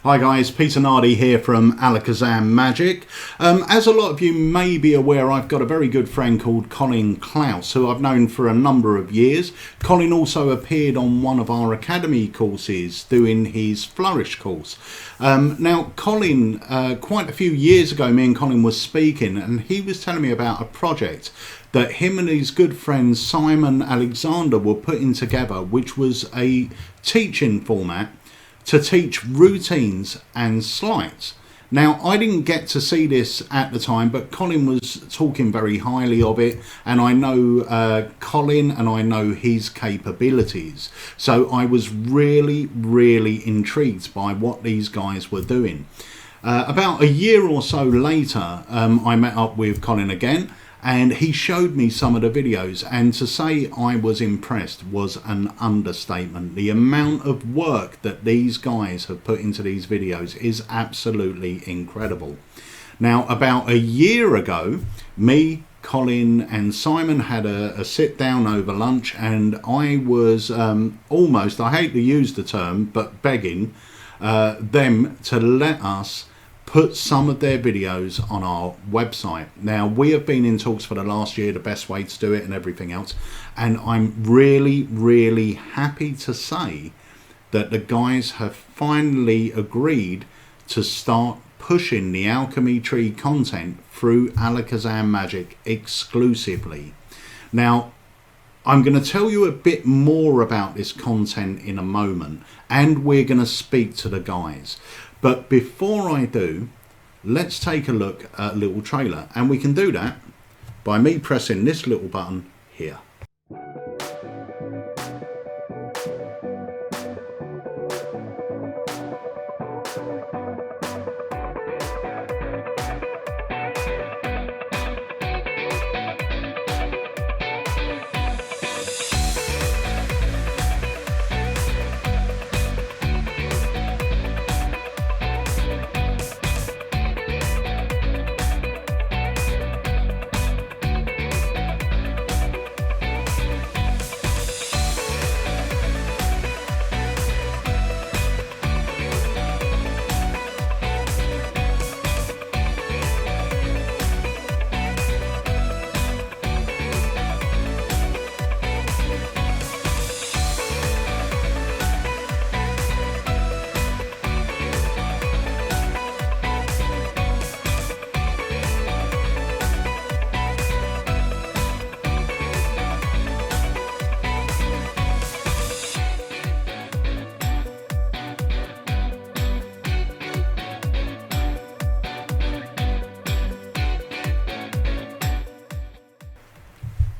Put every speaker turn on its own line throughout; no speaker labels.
Hi guys, Peter Nardi here from ALAKAZAM Magic. As a lot of you may be aware, I've got a very good friend called Colin Klaus, who I've known for a number of years. Colin also appeared on one of our Academy courses doing his Flourish course. Now Colin, quite a few years ago, me and Colin was speaking and he was telling me about a project that him and his good friend Simon Alexander were putting together, which was a teaching format to teach routines and sleights. Now, I didn't get to see this at the time, but Colin was talking very highly of it, and I know Colin and I know his capabilities. So I was really, really intrigued by what these guys were doing. About a year or so later, I met up with Colin again, and he showed me some of the videos, and to say I was impressed was an understatement. The amount of work that these guys have put into these videos is absolutely incredible. Now, about a year ago, me, Colin and Simon had a sit down over lunch, and I was almost, I hate to use the term, but begging them to let us put some of their videos on our website. Now, we have been in talks for the last year, the best way to do it and everything else, and I'm really, really happy to say that the guys have finally agreed to start pushing the Alchemy tree content through ALAKAZAM Magic exclusively. Now, I'm going to tell you a bit more about this content in a moment, and we're going to speak to the guys. But before I do, let's take a look at a little trailer, and we can do that by me pressing this little button here.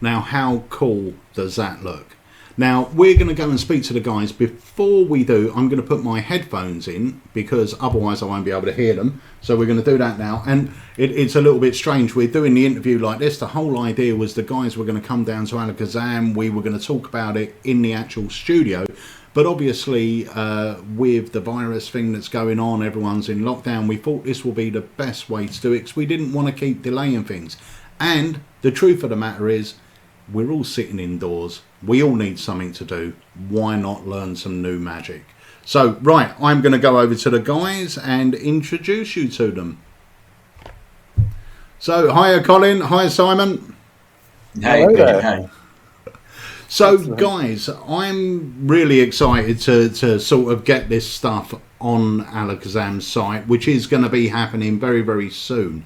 Now, how cool does that look? Now, we're going to go and speak to the guys. Before we do, I'm going to put my headphones in because otherwise I won't be able to hear them. So we're going to do that now. And it's a little bit strange. We're doing the interview like this. The whole idea was the guys were going to come down to ALAKAZAM. We were going to talk about it in the actual studio. But obviously, with the virus thing that's going on, everyone's in lockdown, we thought this will be the best way to do it because we didn't want to keep delaying things. And the truth of the matter is, we're all sitting indoors. We all need something to do. Why not learn some new magic? So, right, I'm going to go over to the guys and introduce you to them. So, hiya Colin, hiya Simon.
Hey, hey.
So, guys, I'm really excited to sort of get this stuff on ALAKAZAM's site, which is going to be happening very, very soon.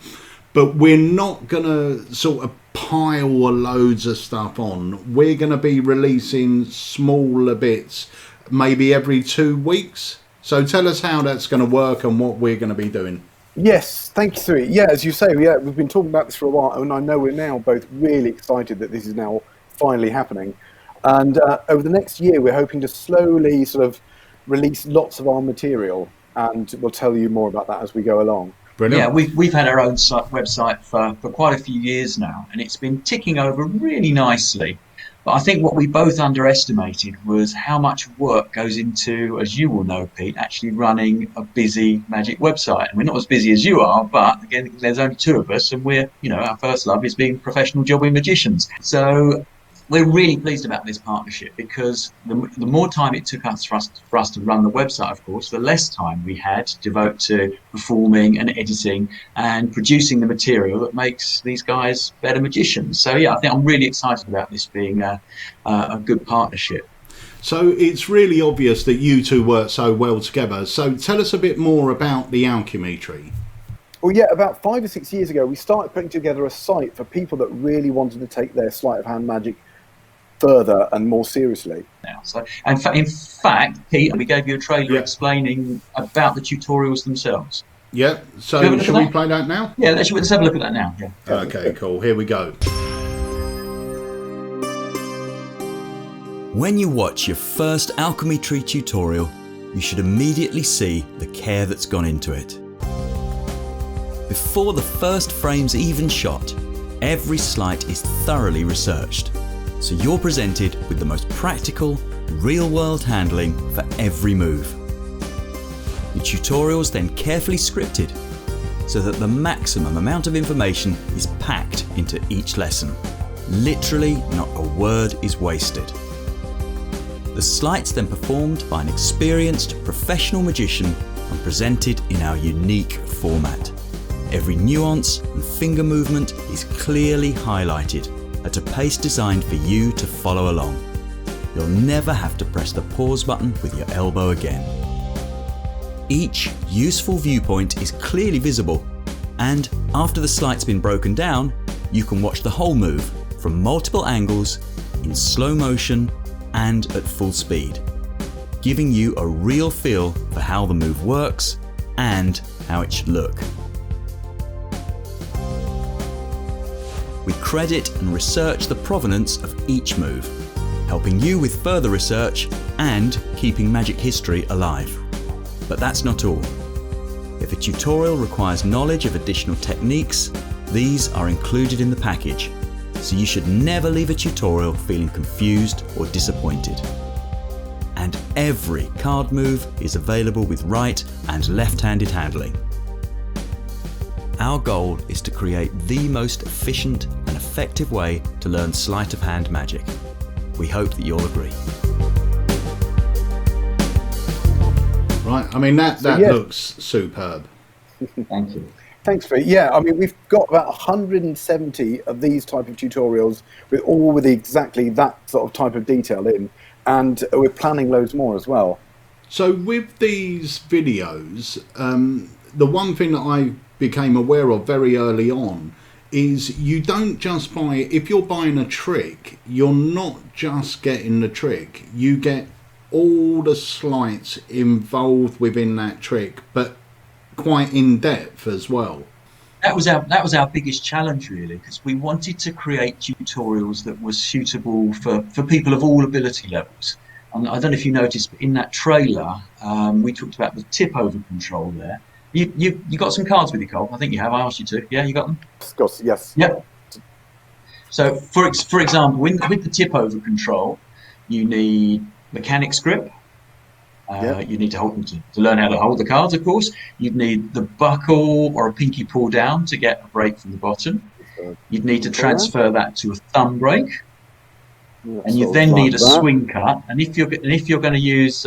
But we're not going to sort of pile loads of stuff on. We're going to be releasing smaller bits, maybe every 2 weeks. So tell us how that's going to work and what we're going to be doing.
Yes, thank you, Siri. Yeah, as you say, we've been talking about this for a while, and I know we're now both really excited that this is now finally happening. And over the next year, we're hoping to slowly sort of release lots of our material, and we'll tell you more about that as we go along.
Brilliant.
Yeah, we've had our own website for quite a few years now, and it's been ticking over really nicely. But I think what we both underestimated was how much work goes into, as you will know, Pete, actually running a busy magic website. And we're not as busy as you are, but again, there's only two of us, and we're, our first love is being professional jobbing magicians. So we're really pleased about this partnership because the more time it took us for us to run the website, of course, the less time we had to devote to performing and editing and producing the material that makes these guys better magicians. So yeah, I think I'm really excited about this being a good partnership.
So it's really obvious that you two work so well together. So tell us a bit more about the Alchemy tree.
Well, yeah, about 5 or 6 years ago, we started putting together a site for people that really wanted to take their sleight of hand magic further and more seriously.
Now, so and in fact, Pete, we gave you a trailer
Yeah.
explaining about the tutorials themselves.
Yeah, so
Have a look
shall
at
we
that?
play that now?
Yeah, let's have a look at that now. Yeah.
Okay, cool. Here we go.
When you watch your first Alchemy tree tutorial, you should immediately see the care that's gone into it. Before the first frame's even shot, every sleight is thoroughly researched, so you're presented with the most practical, real-world handling for every move. The tutorial's then carefully scripted so that the maximum amount of information is packed into each lesson. Literally not a word is wasted. The sleights then performed by an experienced professional magician and presented in our unique format. Every nuance and finger movement is clearly highlighted at a pace designed for you to follow along. You'll never have to press the pause button with your elbow again. Each useful viewpoint is clearly visible, and after the sleight's been broken down, you can watch the whole move from multiple angles, in slow motion and at full speed, giving you a real feel for how the move works and how it should look. We credit and research the provenance of each move, helping you with further research and keeping magic history alive. But that's not all. If a tutorial requires knowledge of additional techniques, these are included in the package, so you should never leave a tutorial feeling confused or disappointed. And every card move is available with right and left-handed handling. Our goal is to create the most efficient and effective way to learn sleight of hand magic. We hope that you'll agree.
Right, I mean, that
yeah.
looks superb.
Thank you.
Thanks, Pete. Yeah, I mean, we've got about 170 of these type of tutorials with exactly that sort of type of detail in, and we're planning loads more as well.
So with these videos, the one thing that I became aware of very early on is you don't just buy, if you're buying a trick, you're not just getting the trick, you get all the sleights involved within that trick, but quite in depth as well.
That was our biggest challenge, really, because we wanted to create tutorials that were suitable for people of all ability levels. And I don't know if you noticed, but in that trailer, we talked about the tip over control there. You got some cards with you, Cole? I think you have. I asked you to. Yeah, you got them?
Of course, yes.
Yep. So, for example, with the tip over control, you need mechanics grip. You need to hold them to learn how to hold the cards, of course. You'd need the buckle or a pinky pull down to get a break from the bottom. You'd need to transfer that to a thumb break, and you then need a swing cut. And if you're going to use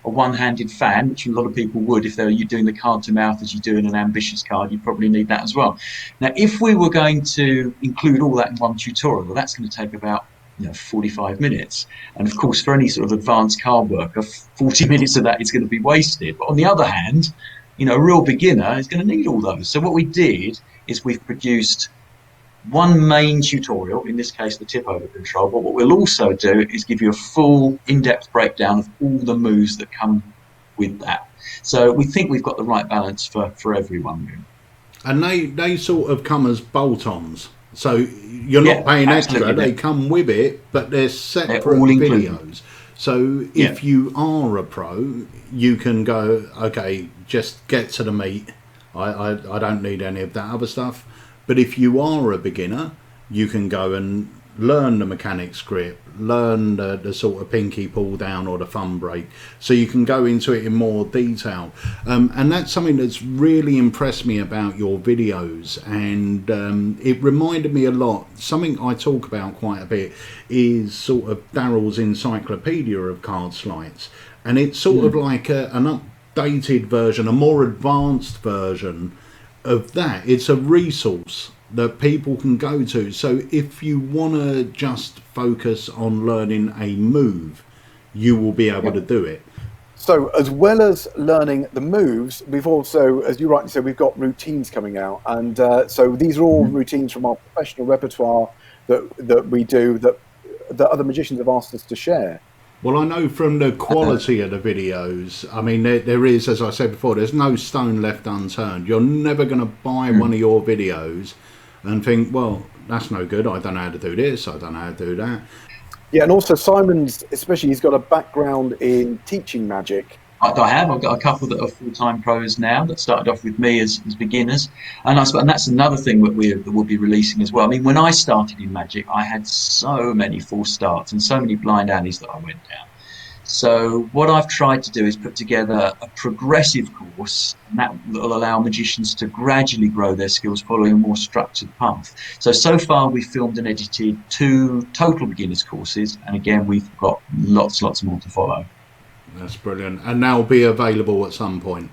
a one-handed fan, which a lot of people would if you're doing the card to mouth as you do in an ambitious card, you probably need that as well. Now, if we were going to include all that in one tutorial, well, that's going to take about 45 minutes. And of course, for any sort of advanced card worker, 40 minutes of that is going to be wasted. But on the other hand, a real beginner is going to need all those. So what we did is we've produced one main tutorial, in this case, the tip over control. But what we'll also do is give you a full in-depth breakdown of all the moves that come with that. So we think we've got the right balance for everyone.
And they sort of come as bolt-ons. So you're not paying extra, they come with it, but they're separate videos. So if you are a pro, you can go, okay, just get to the meat. I don't need any of that other stuff. But if you are a beginner, you can go and learn the mechanics grip, learn the sort of pinky pull down or the thumb break, so you can go into it in more detail. And that's something that's really impressed me about your videos, and it reminded me a lot. Something I talk about quite a bit is sort of Daryl's encyclopedia of card sleights, and it's sort of like an updated version, a more advanced version of that. It's a resource that people can go to. So if you want to just focus on learning a move, you will be able to do it.
So as well as learning the moves, we've also, as you rightly said, we've got routines coming out. And so these are all routines from our professional repertoire that we do, that other magicians have asked us to share.
Well, I know from the quality of the videos, I mean, there is, as I said before, there's no stone left unturned. You're never going to buy one of your videos and think, well, that's no good, I don't know how to do this, I don't know how to do that.
Yeah, and also Simon's, especially, he's got a background in teaching magic.
I have. I've got a couple that are full-time pros now that started off with me as beginners, and that's another thing that we'll be releasing as well. I mean, when I started in magic, I had so many false starts and so many blind alleys that I went down. So what I've tried to do is put together a progressive course, and that will allow magicians to gradually grow their skills following a more structured path. So far we've filmed and edited 2 total beginners courses, and again we've got lots more to follow.
That's brilliant. And they'll be available at some point.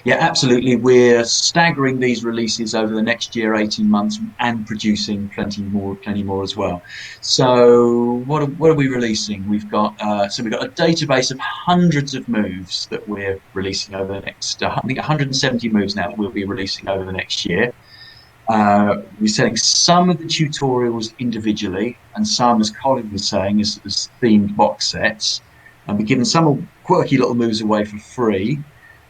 Yeah, absolutely. We're staggering these releases over the next year, 18 months, and producing plenty more as well. So what are we releasing? We've got a database of hundreds of moves that we're releasing over the next, I think 170 moves now that we'll be releasing over the next year. We're selling some of the tutorials individually, and some, as Colin was saying, as themed box sets. And we're giving some quirky little moves away for free,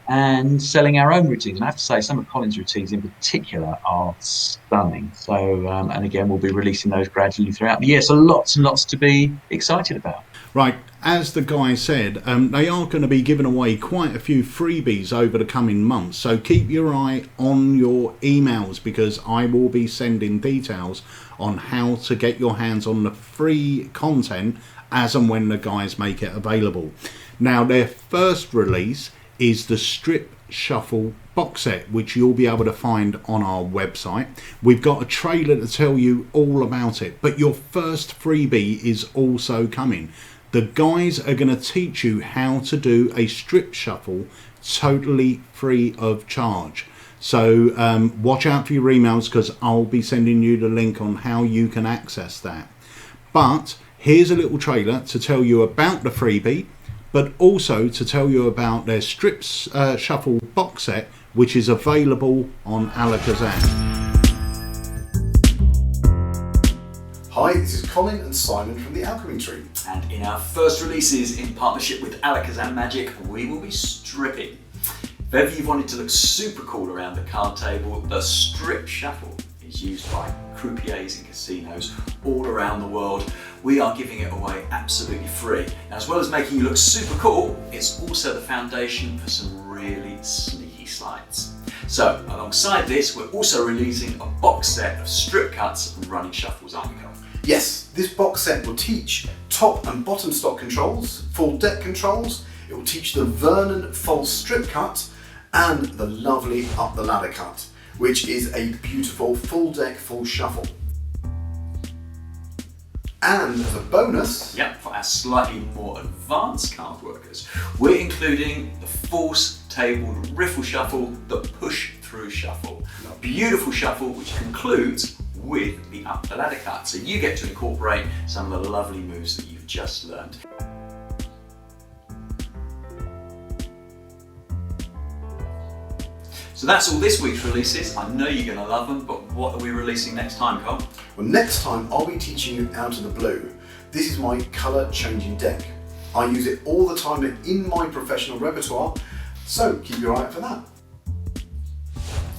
and selling our own routines. And I have to say, some of Colin's routines in particular are stunning. So, and again, we'll be releasing those gradually throughout the year. So lots and lots to be excited about.
Right, as the guy said, they are going to be giving away quite a few freebies over the coming months. So keep your eye on your emails, because I will be sending details on how to get your hands on the free content as and when the guys make it available. Now, their first release is the Strip Shuffle box set, which you'll be able to find on our website. We've got a trailer to tell you all about it, but your first freebie is also coming. The guys are going to teach you how to do a strip shuffle totally free of charge. So watch out for your emails, because I'll be sending you the link on how you can access that. But here's a little trailer to tell you about the freebie, but also to tell you about their Strip Shuffle box set, which is available on ALAKAZAM.
Hi, this is Colin and Simon from the Alchemy Tree.
And in our first releases in partnership with ALAKAZAM Magic, we will be stripping. If ever you've wanted to look super cool around the card table, the Strip Shuffle is used by croupiers and casinos all around the world. We are giving it away absolutely free. Now, as well as making you look super cool, it's also the foundation for some really sneaky sleights. So, alongside this, we're also releasing a box set of strip cuts and running shuffles, aren't we, Carl?
Yes, this box set will teach top and bottom stock controls, full deck controls, it will teach the Vernon false strip cut and the lovely up the ladder cut, which is a beautiful full deck, full shuffle. And as a bonus,
for our slightly more advanced card workers, we're including the Force Tabled Riffle Shuffle, the Push Through Shuffle. A beautiful shuffle which concludes with the Up the Ladder cut. So you get to incorporate some of the lovely moves that you've just learned. So that's all this week's releases. I know you're going to love them, but what are we releasing next time, Cole?
well, next time I'll be teaching you Out of the Blue. This is my colour changing deck. I use it all the time in my professional repertoire, so keep your eye out for that.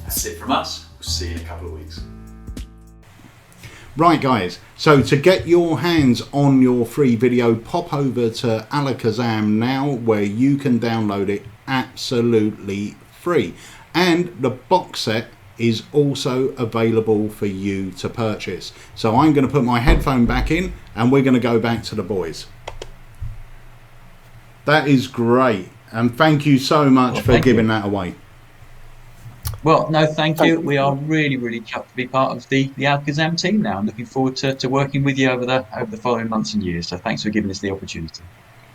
That's it from us. We'll see you in a couple of weeks.
Right guys, so to get your hands on your free video, pop over to ALAKAZAM now, where you can download it absolutely free. And the box set is also available for you to purchase. So I'm going to put my headphone back in and we're going to go back to the boys. That is great, and thank you so much for giving that away.
Well, no, thank you. We are really, really chuffed to be part of the ALKAZAM team now. I'm looking forward to working with you over the following months and years. So thanks for giving us the opportunity.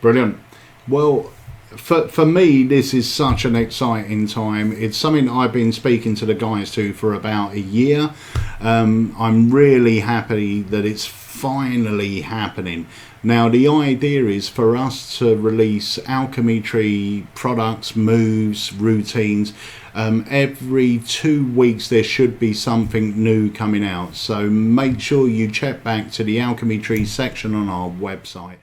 Brilliant. Well, for me, this is such an exciting time. It's something I've been speaking to the guys to for about a year. I'm really happy that it's finally happening. Now, the idea is for us to release Alchemy Tree products, moves, routines. Every 2 weeks there should be something new coming out. So make sure you check back to the Alchemy Tree section on our website.